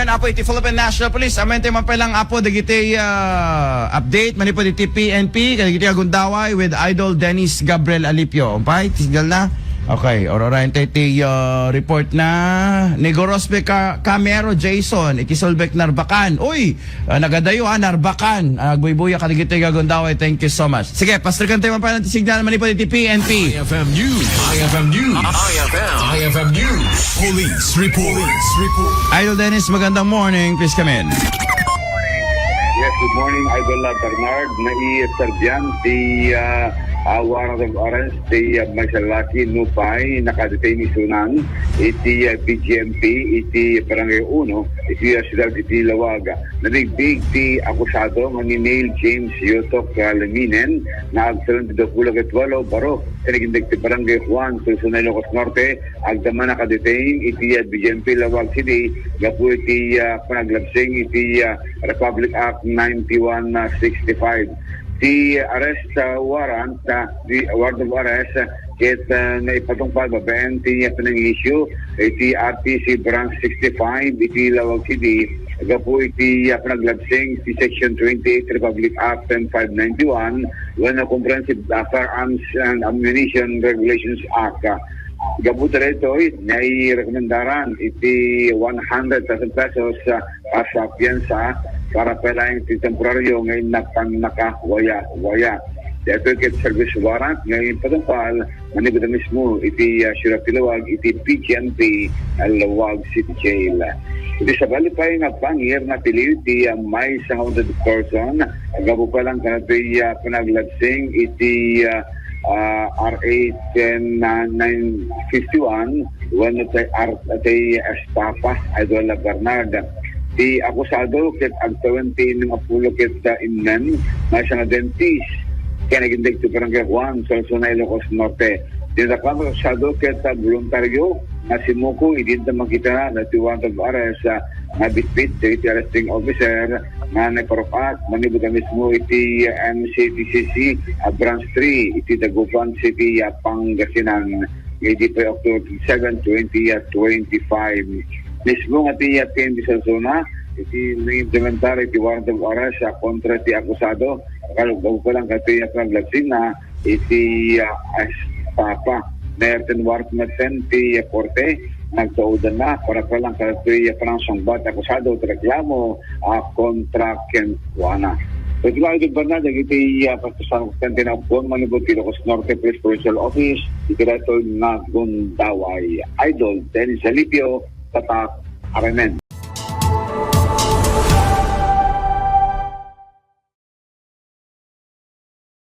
Kamen, apo iti Philippine National Police. Amente man palang apo, dagiti update, manipo iti PNP, dagiti agundaway with Idol Dennis Gabriel Alipio. Umpay, tinggal na. Okay, oraran iti report na Negorospe Camero Jason, ikisulbek Narbacan. Uy, nagadayo Narbacan. Agbuy-buya kadigiti agundaway. Thank you so much. Sige, pastrikan tayo man palang signal, manipo iti PNP. IFM News. IFM News. IFM News. Police report. Idol Dennis, magandang morning. Please come in. Yes, good morning, Idol Bernard. Nai-serbian di warrant of arrest di Magsalaki Nupay nakadetain isunan iti BGMP iti Barangay 1 iti siyudad iti Lawaga. Nadigbig ti akusado nga ni Neil James Yotok Laminen na agsalon ti 28 baro tinigindig ti Barangay Juan Sulsunay Ilocos Norte agdama nakadetain iti BGMP Lawag City gapu iti panaglabsing iti Republic Act 9165. The arrest warrant, the warrant of arrest, ket na ipatungpal babaen ti pinang-issue iti RTC Branch 65 iti Lawag City gapu iti panaglabsing iti Section 28 Republic Act 10591 when a comprehensive Firearms and Ammunition Regulations Act. Gabu ito nai-rekomendaran iti 100,000 pesos sa piyansa para palaing iti temporaryo ngayon nakawaya. The Advocate Service Warrant ngayon patungpal manibad na mismo iti Siyudad Tilawag iti PGMP Lawag City Jail. Iti sa balipay nga pangir na pili iti may 100 person gabu pa lang kanatoy panagladsing iti RA 10951 when atay estafa Idol Bernard. Di akusado ket agtawanti ng apulo ket innan na siya na dentist kaya nagindig ito Barangay Juan Sulsunay Ilocos Norte. Di akusado ket voluntaryo na simuko idinta makita na ti warrant of arrest na bitbit iti arresting officer na naparopat manibod na mismo iti MCTCC Branch 3 iti Dagupan City Pangasinan iti pa October 7, 2025. Mismo nga ti PNP sa zona iti nag-implementar iti warrant of arrest kontra ti akusado kalugbaw pa lang kati paglagsing na iti papa na warrant maten ti korte nagtaudan na para pa lang kati panangsangbat akusado reklamo kontra Kentuana. So, ito lang ito ba na, iti pastasan ko kante na upon, manibot Ilocos Norte Police Provincial Office, ito na ito na gundaway. Idol Dennis Alipio, Tatak, Aramen.